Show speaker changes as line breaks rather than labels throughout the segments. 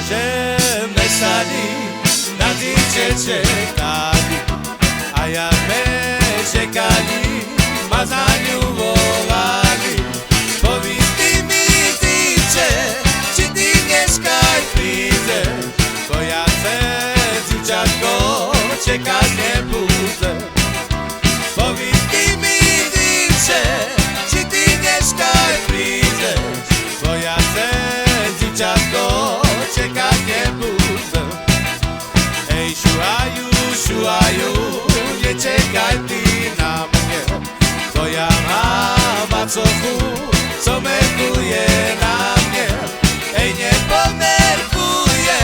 ciemnej sali na zdjęcie czekali, a jak my czekali, ma za nią wołali. Powiedz mi, dziewczę, czy ty mieszkaj widzę, bo ja chcę dzieciaczko czekać nie budzę. Powiedz mi, dziewczę, czy ty mieszkaj widzę, bo ja chcę dzieciaczko czekać nie budzę. Ej, siuaju, nie czekaj ty na mnie, bo ja mam macochu, co mękuje na mnie. Ej, nie ponerwuję,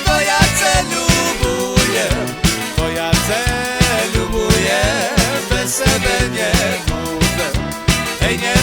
bo ja chcę lubuję, bo ja chcę lubuję, bez sebe nie budzę. Ej, nie